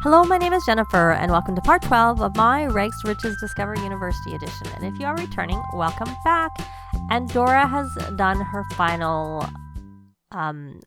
Hello, my name is Jennifer, and welcome to part 12 of my Rags to Riches Discover University edition. And if you are returning, welcome back. And Dora has done her final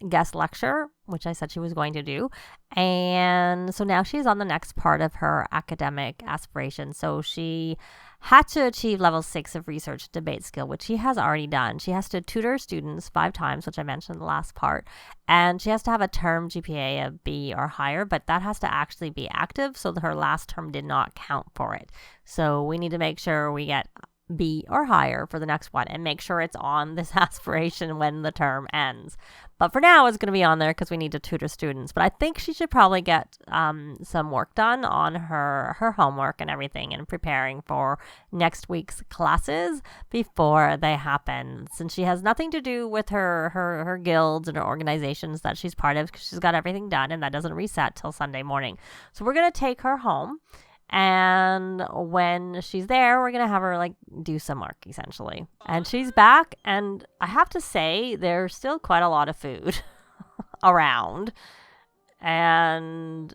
guest lecture, which I said she was going to do. And so now she's on the next part of her academic aspiration. So she had to achieve level 6 of research debate skill, which she has already done. She has to tutor students 5 times, which I mentioned in the last part. And she has to have a term GPA of B or higher, but that has to actually be active. So her last term did not count for it. So we need to make sure we get B or higher for the next one and make sure it's on this aspiration when the term ends. But for now, it's going to be on there because we need to tutor students. But I think she should probably get some work done on her homework and everything and preparing for next week's classes before they happen. Since she has nothing to do with her guilds and her organizations that she's part of, because she's got everything done and that doesn't reset till Sunday morning. So we're going to take her home. And when she's there, we're going to have her do some work essentially. And she's back. And I have to say, there's still quite a lot of food around. And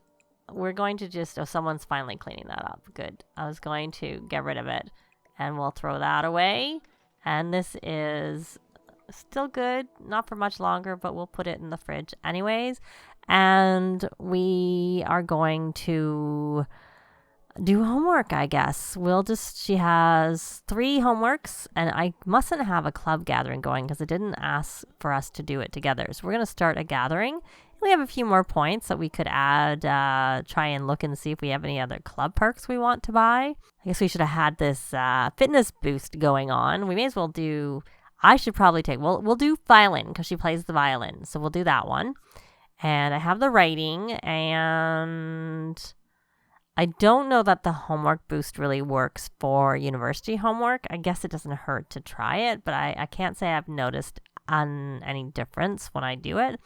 we're going to just, someone's finally cleaning that up. Good. I was going to get rid of it and we'll throw that away. And this is still good. Not for much longer, but we'll put it in the fridge anyways. And we are going to do homework, I guess. She has 3 homeworks, and I mustn't have a club gathering going because it didn't ask for us to do it together. So we're going to start a gathering. We have a few more points that we could add, try and look and see if we have any other club perks we want to buy. I guess we should have had this fitness boost going on. We may as well do, we'll do violin because she plays the violin. So we'll do that one. And I have the writing, and I don't know that the homework boost really works for university homework. I guess it doesn't hurt to try it, but I can't say I've noticed any difference when I do it.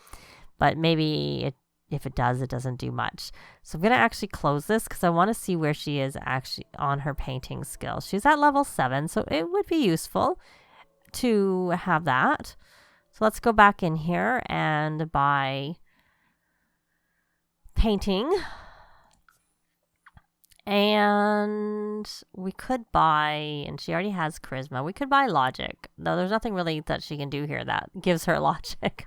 But maybe if it does, it doesn't do much. So I'm going to actually close this because I want to see where she is actually on her painting skills. She's at level 7, so it would be useful to have that. So let's go back in here and buy painting. And we could buy, and she already has charisma, we could buy logic. Though there's nothing really that she can do here that gives her logic.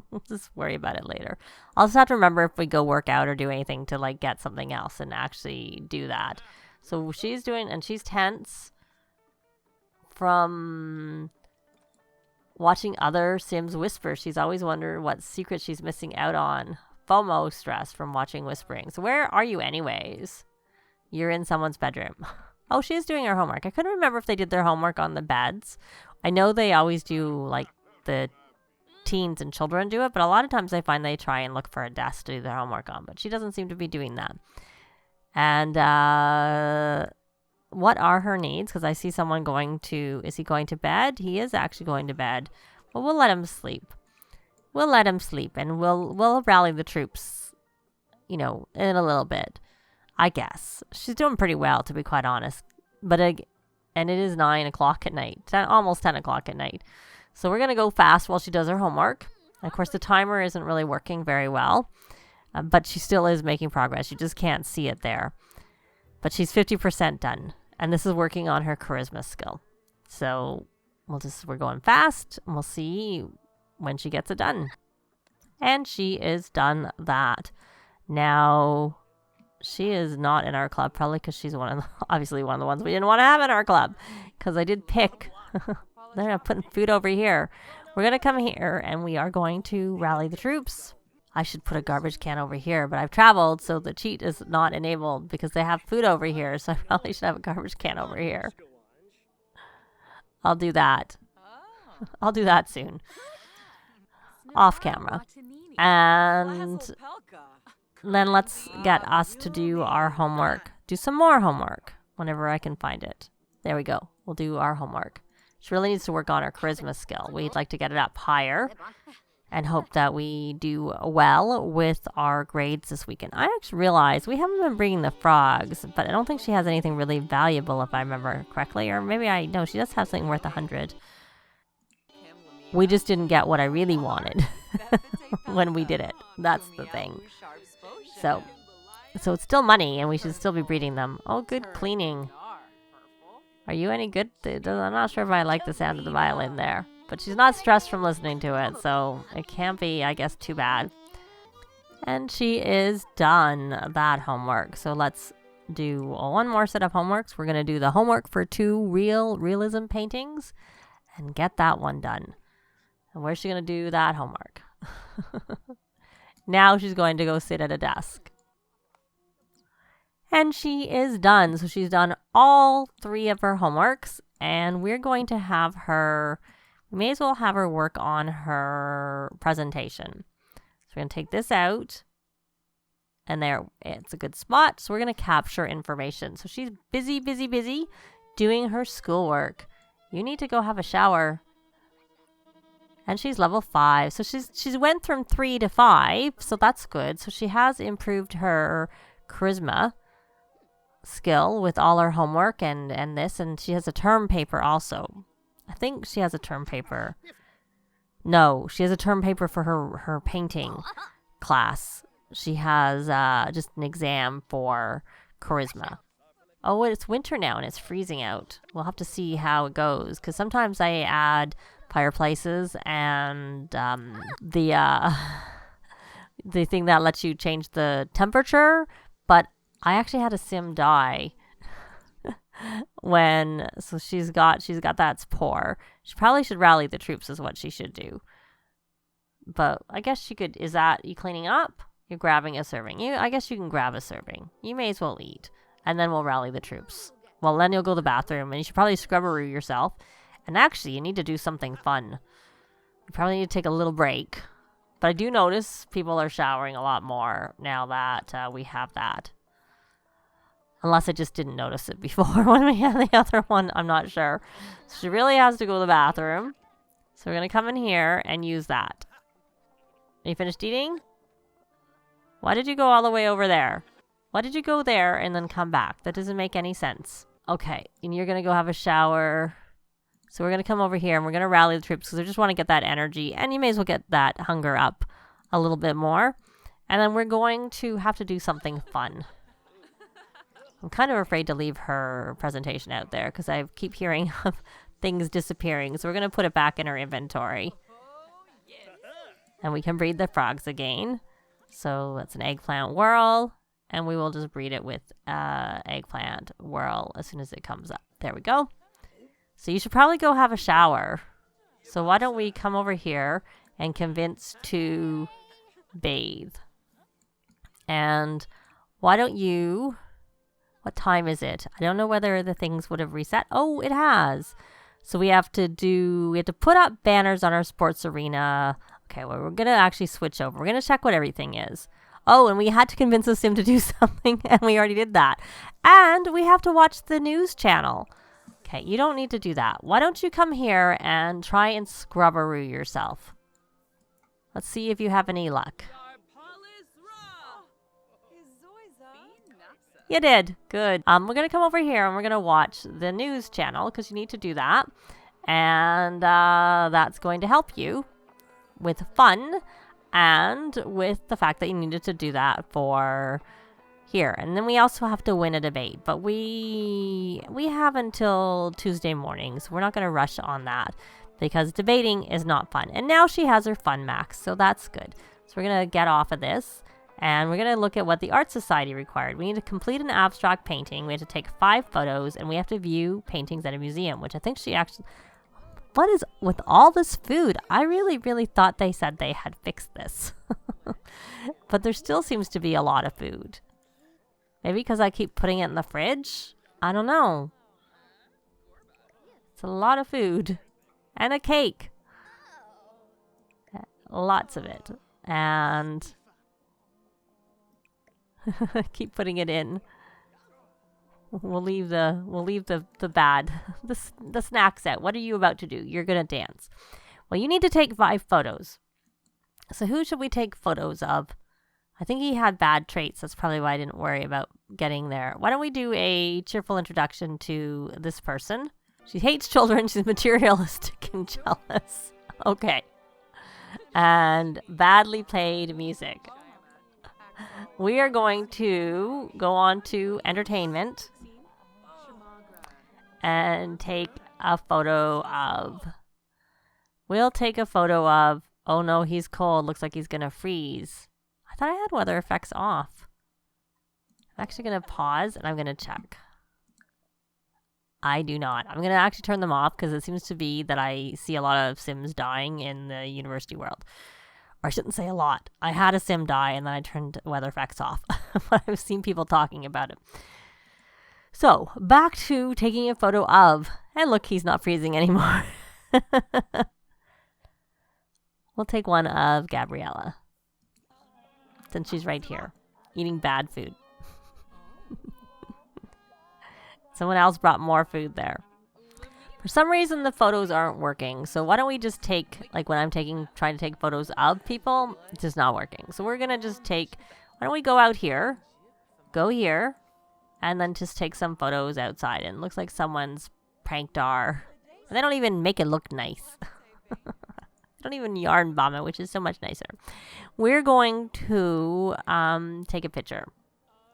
We'll just worry about it later. I'll just have to remember if we go work out or do anything to get something else and actually do that. So she's doing, and she's tense from watching other Sims whisper. She's always wondered what secret she's missing out on. FOMO stress from watching whispering. So where are you anyways? You're in someone's bedroom. Oh, she's doing her homework. I couldn't remember if they did their homework on the beds. I know they always do, the teens and children do it, but a lot of times I find they try and look for a desk to do their homework on, but she doesn't seem to be doing that. And what are her needs? Because I see someone is he going to bed? He is actually going to bed. Well, we'll let him sleep. And we'll rally the troops, in a little bit. I guess. She's doing pretty well, to be quite honest. And it is 9 o'clock at night. Almost 10 o'clock at night. So we're going to go fast while she does her homework. Of course, the timer isn't really working very well. But she still is making progress. You just can't see it there. But she's 50% done. And this is working on her charisma skill. So we're going fast. And we'll see when she gets it done. And she is done that. Now, she is not in our club, probably because she's obviously one of the ones we didn't want to have in our club. Because I did pick. They're putting food over here. We're going to come here and we are going to rally the troops. I should put a garbage can over here, but I've traveled, so the cheat is not enabled because they have food over here. So I probably should have a garbage can over here. I'll do that. I'll do that soon. Off camera. And then let's get us to do our homework. Do some more homework whenever I can find it. There we go. We'll do our homework. She really needs to work on her charisma skill. We'd like to get it up higher and hope that we do well with our grades this weekend. I actually realized we haven't been bringing the frogs, but I don't think she has anything really valuable if I remember correctly. Or maybe she does have something worth 100. We just didn't get what I really wanted when we did it. That's the thing. So So it's still money, and we should still be breeding them. Oh, good cleaning. Are you any good? I'm not sure if I like the sound of the violin there. But she's not stressed from listening to it, so it can't be, I guess, too bad. And she is done that homework. So let's do one more set of homeworks. We're going to do the homework for 2 realism paintings and get that one done. And where's she going to do that homework? Now she's going to go sit at a desk. And she is done. So she's done all 3 of her homeworks. And we're going to have her, we may as well have her work on her presentation. So we're going to take this out. And there, it's a good spot. So we're going to capture information. So she's busy doing her schoolwork. You need to go have a shower. And she's level 5. So she's went from 3 to 5. So that's good. So she has improved her charisma skill with all her homework and this. And she has a term paper also. I think she has a term paper. No, she has a term paper for her painting class. She has just an exam for charisma. Oh, it's winter now and it's freezing out. We'll have to see how it goes. Because sometimes I add fireplaces and the thing that lets you change the temperature. But I actually had a sim die so she's got that's poor. She probably should rally the troops is what she should do. But I guess she could. Is that you cleaning up? You're grabbing a serving. I guess you can grab a serving. You may as well eat. And then we'll rally the troops. Well, then you'll go to the bathroom. And you should probably scrubberoo yourself. And actually, you need to do something fun. You probably need to take a little break. But I do notice people are showering a lot more now that we have that. Unless I just didn't notice it before when we had the other one. I'm not sure. So she really has to go to the bathroom. So we're going to come in here and use that. Are you finished eating? Why did you go all the way over there? Why did you go there and then come back? That doesn't make any sense. Okay, and you're going to go have a shower. So we're going to come over here and we're going to rally the troops because I just want to get that energy. And you may as well get that hunger up a little bit more. And then we're going to have to do something fun. I'm kind of afraid to leave her presentation out there because I keep hearing of things disappearing. So we're going to put it back in her inventory. And we can breed the frogs again. So that's an eggplant whirl. And we will just breed it with eggplant whirl as soon as it comes up. There we go. So you should probably go have a shower. So why don't we come over here and convince to bathe. And why don't you... What time is it? I don't know whether the things would have reset. Oh, it has. So we have to put up banners on our sports arena. Okay, well, we're going to actually switch over. We're going to check what everything is. Oh, and we had to convince the sim to do something, and we already did that. And we have to watch the news channel. Okay, you don't need to do that. Why don't you come here and try and scrubberoo yourself? Let's see if you have any luck. You did. Good. We're going to come over here and we're going to watch the news channel because you need to do that. And that's going to help you with fun and with the fact that you needed to do that for here. And then we also have to win a debate. But we have until Tuesday morning, so we're not going to rush on that because debating is not fun. And now she has her fun max, so that's good. So we're going to get off of this. And we're going to look at what the Art Society required. We need to complete an abstract painting. We have to take 5 photos. And we have to view paintings at a museum, which I think she actually... What is with all this food? I really, really thought they said they had fixed this. But there still seems to be a lot of food. Maybe because I keep putting it in the fridge? I don't know. It's a lot of food. And a cake. Lots of it. And... keep putting it in. We'll leave the bad the snacks out. What are you about to do? You're gonna dance. Well, you need to take 5 photos. So who should we take photos of? I think he had bad traits. That's probably why I didn't worry about getting there. Why don't we do a cheerful introduction to this person? She hates children. She's materialistic and jealous. Okay. And badly played music. we are going to go on to entertainment and take a photo of... We'll take a photo of... Oh no, he's cold. Looks like he's going to freeze. I thought I had weather effects off. I'm actually going to pause and I'm going to check. I do not. I'm going to actually turn them off because it seems to be that I see a lot of Sims dying in the university world. Or I shouldn't say a lot. I had a Sim die and then I turned weather effects off. But I've seen people talking about it. So, back to taking a photo of... And look, he's not freezing anymore. We'll take one of Gabriella. Since she's right here. Eating bad food. Someone else brought more food there. For some reason, the photos aren't working. So why don't we just take, like when I'm trying to take photos of people, it's just not working. So we're going to just take, why don't we go out here, go here, and then just take some photos outside. And it looks like someone's pranked our, they don't even make it look nice. Don't even yarn bomb it, which is so much nicer. We're going to take a picture.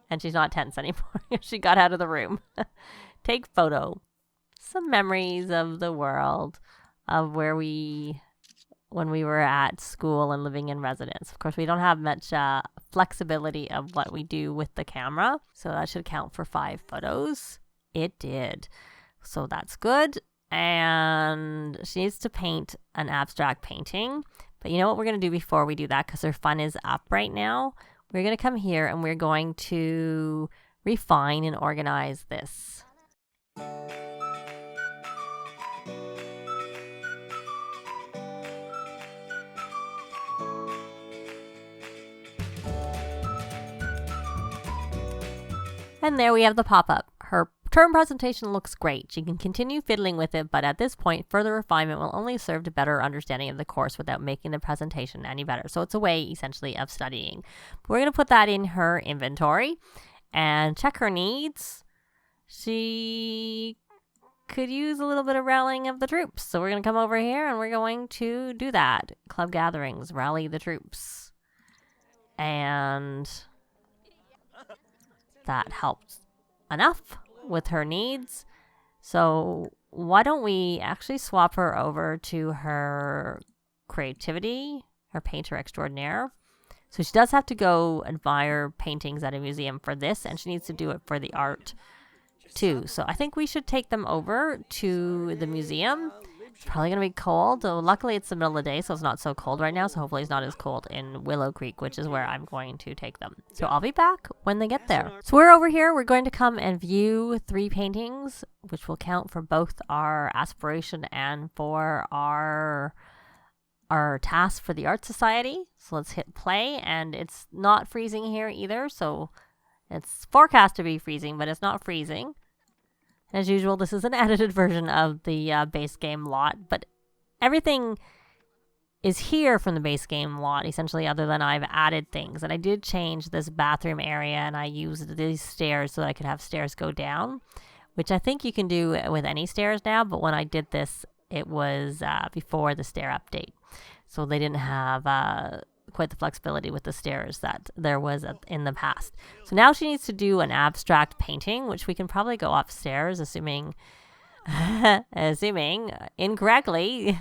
And she's not tense anymore. She got out of the room. Take photo. Some memories of the world of when we were at school and living in residence. Of course, we don't have much flexibility of what we do with the camera. So that should count for 5 photos. It did. So that's good. And she needs to paint an abstract painting. But you know what we're going to do before we do that, because her fun is up right now? We're going to come here and we're going to refine and organize this. And there we have the pop-up. Her term presentation looks great. She can continue fiddling with it, but at this point, further refinement will only serve to better understanding of the course without making the presentation any better. So it's a way, essentially, of studying. We're going to put that in her inventory and check her needs. She could use a little bit of rallying of the troops. So we're going to come over here and we're going to do that. Club gatherings, rally the troops. And that helps enough with her needs. So why don't we actually swap her over to her creativity, her painter extraordinaire. So she does have to go admire paintings at a museum for this, and she needs to do it for the art too. So I think we should take them over to the museum. It's probably going to be cold, though luckily it's the middle of the day, so it's not so cold right now. So hopefully it's not as cold in Willow Creek, which is where I'm going to take them. So I'll be back when they get there. So we're over here. We're going to come and view 3 paintings, which will count for both our aspiration and for our task for the Art Society. So let's hit play, and it's not freezing here either. So it's forecast to be freezing, but it's not freezing. As usual, this is an edited version of the base game lot, but everything is here from the base game lot, essentially, other than I've added things. And I did change this bathroom area, and I used these stairs so that I could have stairs go down, which I think you can do with any stairs now, but when I did this, it was before the stair update. So they didn't have quite the flexibility with the stairs that there was in the past. So now she needs to do an abstract painting, which we can probably go upstairs, assuming incorrectly.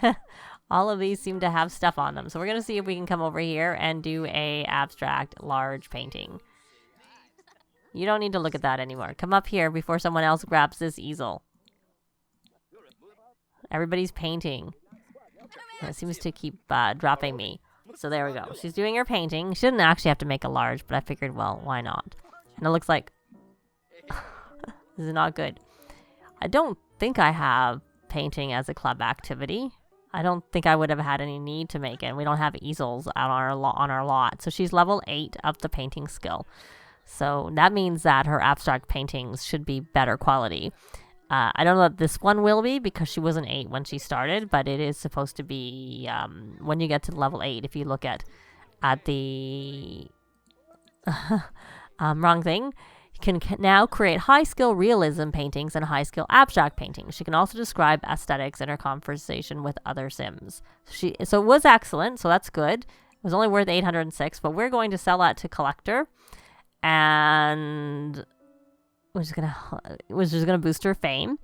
All of these seem to have stuff on them. So we're going to see if we can come over here and do a abstract large painting. You don't need to look at that anymore. Come up here before someone else grabs this easel. Everybody's painting. It seems to keep dropping me. So there we go. She's doing her painting. She didn't actually have to make a large, but I figured, well, why not? And it looks like this is not good. I don't think I have painting as a club activity. I don't think I would have had any need to make it. We don't have easels on our lot. So she's level 8 of the painting skill. So that means that her abstract paintings should be better quality. I don't know if this one will be because she was an 8 when she started, but it is supposed to be when you get to level 8. If you look at the wrong thing, you can now create high-skill realism paintings and high-skill abstract paintings. She can also describe aesthetics in her conversation with other Sims. So it was excellent, so that's good. It was only worth 806, but we're going to sell that to Collector. and which is gonna boost her fame.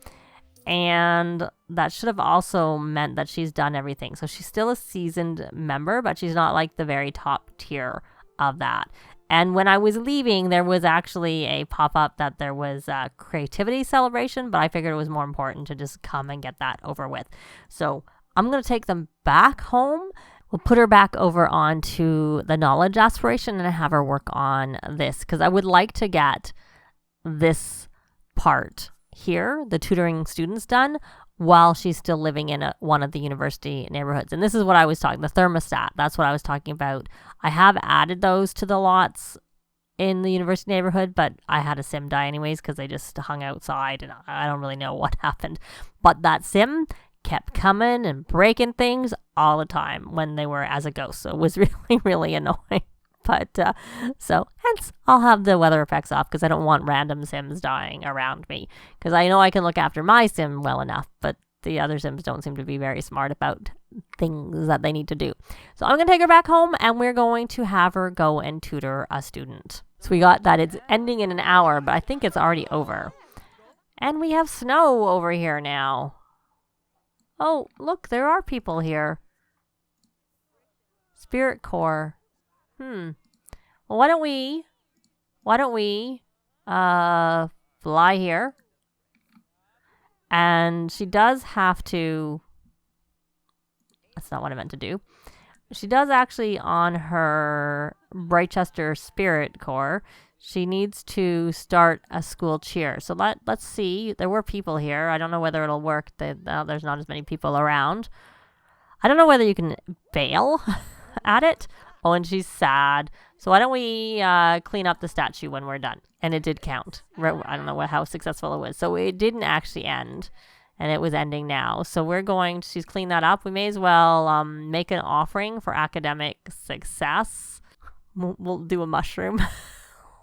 And that should have also meant that she's done everything. So she's still a seasoned member, but she's not like the very top tier of that. And when I was leaving, there was actually a pop-up that there was a creativity celebration, but I figured it was more important to just come and get that over with. So I'm going to take them back home. We'll put her back over onto the knowledge aspiration and have her work on this, because I would like to get this part here, the tutoring students, done while she's still living in one of the university neighborhoods. And this is what I was talking, the thermostat, that's what I was talking about. I have added those to the lots in the university neighborhood, but I had a sim die anyways because they just hung outside and I don't really know what happened. But that sim kept coming and breaking things all the time when they were as a ghost. So it was really, really annoying. But so hence I'll have the weather effects off because I don't want random sims dying around me, because I know I can look after my sim well enough, but the other sims don't seem to be very smart about things that they need to do. So I'm going to take her back home and we're going to have her go and tutor a student. So we got that it's ending in an hour, but I think it's already over. And we have snow over here now. Oh, look, there are people here. Spirit Core. Well, why don't we fly here? And she does have to, that's not what I meant to do. She does actually, on her Brightchester Spirit Core, she needs to start a school cheer. So let's see. There were people here. I don't know whether it'll work. There's not as many people around. I don't know whether you can bail at it. Oh, and she's sad. So why don't we clean up the statue when we're done? And it did count. I don't know how successful it was. So it didn't actually end. And it was ending now. So she's cleaned that up. We may as well make an offering for academic success. We'll do a mushroom.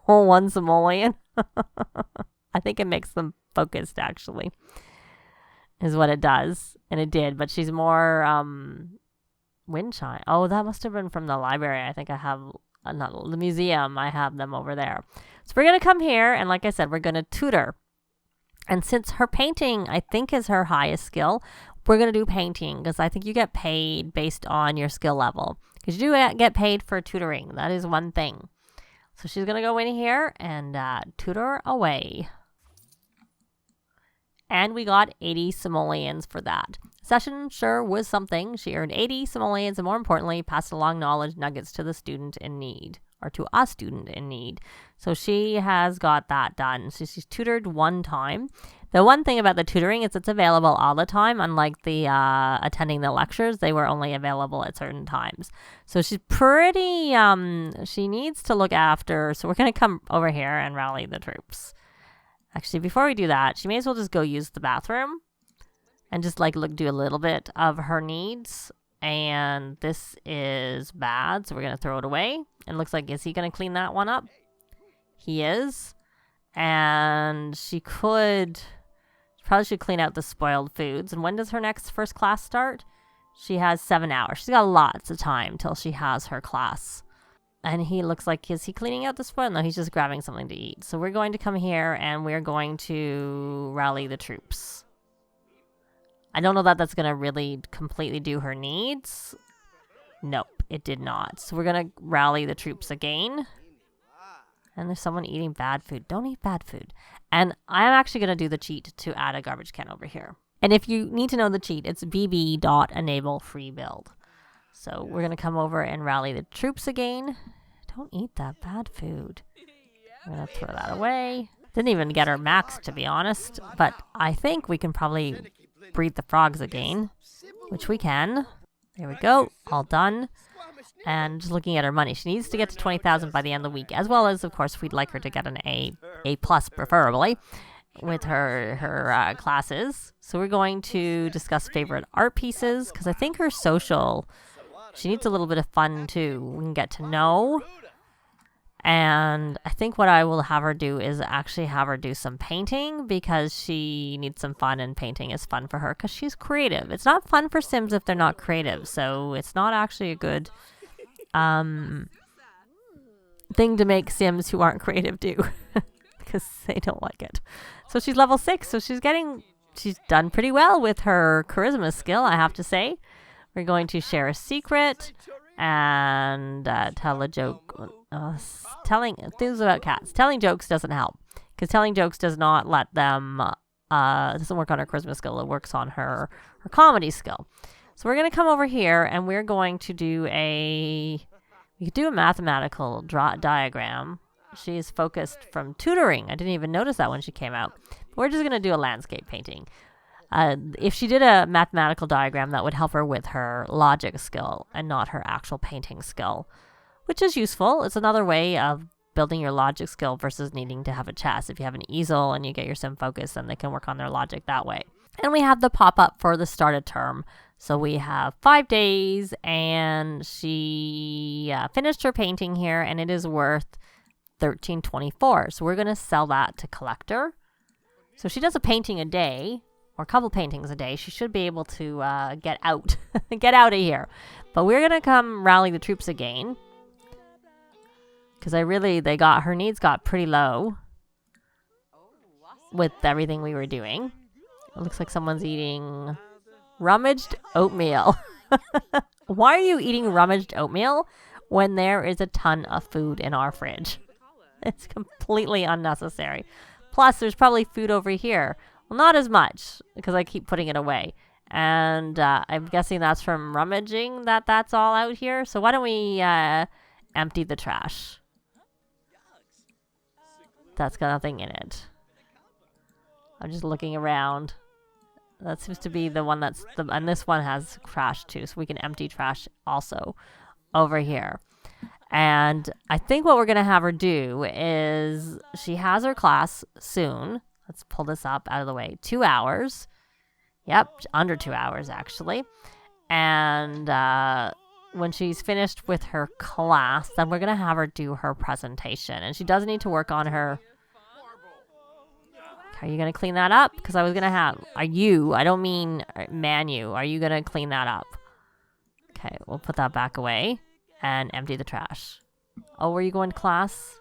One simoleon. I think it makes them focused, actually, is what it does. And it did. But she's more wind chime. Oh, that must have been from the library. I think I have not the museum. I have them over there. So we're going to come here. And like I said, we're going to tutor. And since her painting, I think, is her highest skill, we're going to do painting because I think you get paid based on your skill level. Because you do get paid for tutoring. That is one thing. So she's going to go in here and tutor away. And we got 80 simoleons for that. Session sure was something. She earned 80 simoleons and, more importantly, passed along knowledge nuggets to the student in need. Or to a student in need. So she has got that done. So she's tutored one time. The one thing about the tutoring is it's available all the time, unlike the attending the lectures. They were only available at certain times. So she's pretty, she needs to look after. So we're going to come over here and rally the troops. Actually, before we do that, she may as well just go use the bathroom and just do a little bit of her needs. And this is bad, so we're going to throw it away. And looks like, is he going to clean that one up? He is. And she probably should clean out the spoiled foods. And when does her next first class start? She has 7 hours. She's got lots of time till she has her class. And he looks like, is he cleaning out the spoiled? No, he's just grabbing something to eat. So we're going to come here and we're going to rally the troops. I don't know that that's going to really completely do her needs. Nope, it did not. So we're going to rally the troops again. And there's someone eating bad food. Don't eat bad food. And I'm actually going to do the cheat to add a garbage can over here. And if you need to know the cheat, it's bb.enable free build. So we're going to come over and rally the troops again. Don't eat that bad food. I'm going to throw that away. Didn't even get her max, to be honest. But I think we can probably breed the frogs again, which we can. There we go. All done. And just looking at her money, she needs to get to 20,000 by the end of the week, as well as, of course, we'd like her to get an A plus, preferably, with her classes. So we're going to discuss favorite art pieces, because I think her social, she needs a little bit of fun, too. We can get to know. And I think what I will have her do is actually have her do some painting, because she needs some fun, and painting is fun for her because she's creative. It's not fun for Sims if they're not creative, so it's not actually a good thing to make Sims who aren't creative do because they don't like it. So she's level 6. So she's done pretty well with her charisma skill, I have to say. We're going to share a secret and tell a joke. Telling things about cats. Telling jokes doesn't help because telling jokes does not let them. Doesn't work on her charisma skill. It works on her comedy skill. So we're going to come over here and we're going to do we could do a mathematical diagram. She is focused from tutoring. I didn't even notice that when she came out. We're just going to do a landscape painting. If she did a mathematical diagram, that would help her with her logic skill and not her actual painting skill, which is useful. It's another way of building your logic skill versus needing to have a chess. If you have an easel and you get your sim focus, then they can work on their logic that way. And we have the pop-up for the start of term. So we have 5 days, and she finished her painting here, and it is worth $13.24. So we're going to sell that to collector. So she does a painting a day, or a couple paintings a day. She should be able to get out, get out of here. But we're going to come rally the troops again. Because her needs got pretty low with everything we were doing. It looks like someone's eating rummaged oatmeal. Why are you eating rummaged oatmeal when there is a ton of food in our fridge? It's completely unnecessary. Plus, there's probably food over here. Well, not as much because I keep putting it away. And I'm guessing that's from rummaging that's all out here. So why don't we empty the trash? That's got nothing in it. I'm just looking around. That seems to be the one and this one has trash too, so we can empty trash also over here. And I think what we're going to have her do is she has her class soon. Let's pull this up out of the way. 2 hours. Yep, under 2 hours actually. And when she's finished with her class, then we're going to have her do her presentation. And she does need to work on her... Are you going to clean that up? Because I was going to have... I don't mean Manu. Are you going to clean that up? Okay, we'll put that back away and empty the trash. Oh, were you going to class?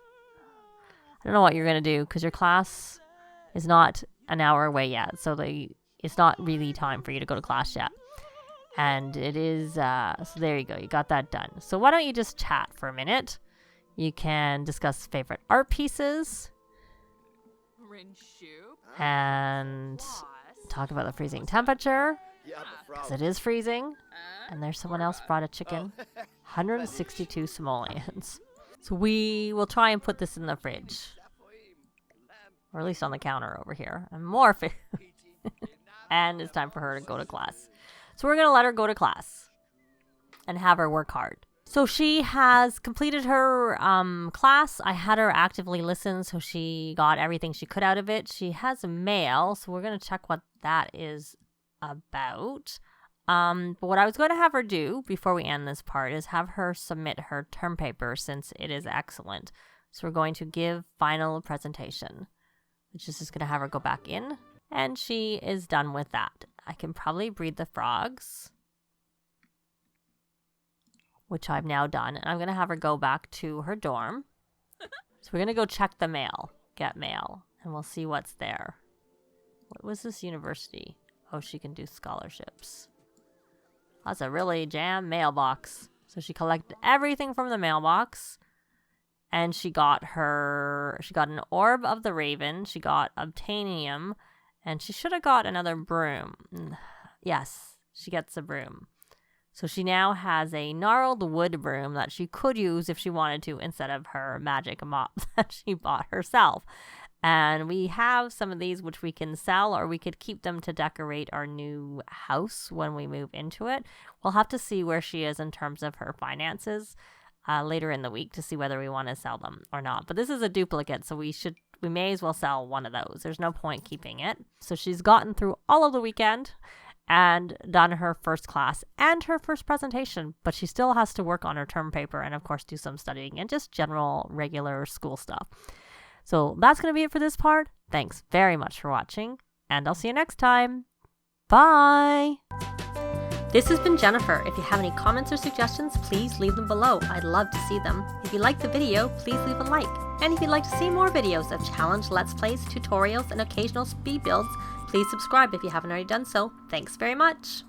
I don't know what you're going to do because your class is not an hour away yet. So it's not really time for you to go to class yet. And it is... so there you go. You got that done. So why don't you just chat for a minute? You can discuss favorite art pieces. And talk about the freezing temperature, because it is freezing. And there's someone else brought a chicken. 162 simoleons. So we will try and put this in the fridge, or at least on the counter over here. And more food. And it's time for her to go to class. So we're going to let her go to class and have her work hard. So she has completed her class. I had her actively listen, so she got everything she could out of it. She has a mail, so we're going to check what that is about. But what I was going to have her do before we end this part is have her submit her term paper since it is excellent. So we're going to give final presentation, which is just going to have her go back in. And she is done with that. I can probably breed the frogs, which I've now done. And I'm going to have her go back to her dorm. So we're going to go check the mail, get mail, and we'll see what's there. What was this university? Oh, she can do scholarships. That's a really jam mailbox. So she collected everything from the mailbox. And she got an orb of the raven. She got obtainium. And she should have got another broom. Yes, she gets a broom. So she now has a gnarled wood broom that she could use if she wanted to instead of her magic mop that she bought herself. And we have some of these which we can sell, or we could keep them to decorate our new house when we move into it. We'll have to see where she is in terms of her finances later in the week to see whether we want to sell them or not. But this is a duplicate, so we may as well sell one of those. There's no point keeping it. So she's gotten through all of the weekend and done her first class and her first presentation, but she still has to work on her term paper and of course do some studying and just general regular school stuff. So that's going to be it for this part. Thanks very much for watching, and I'll see you next time. Bye! This has been Jennifer. If you have any comments or suggestions, please leave them below. I'd love to see them. If you liked the video, please leave a like. And if you'd like to see more videos of challenge, let's plays, tutorials, and occasional speed builds, please subscribe if you haven't already done so. Thanks very much.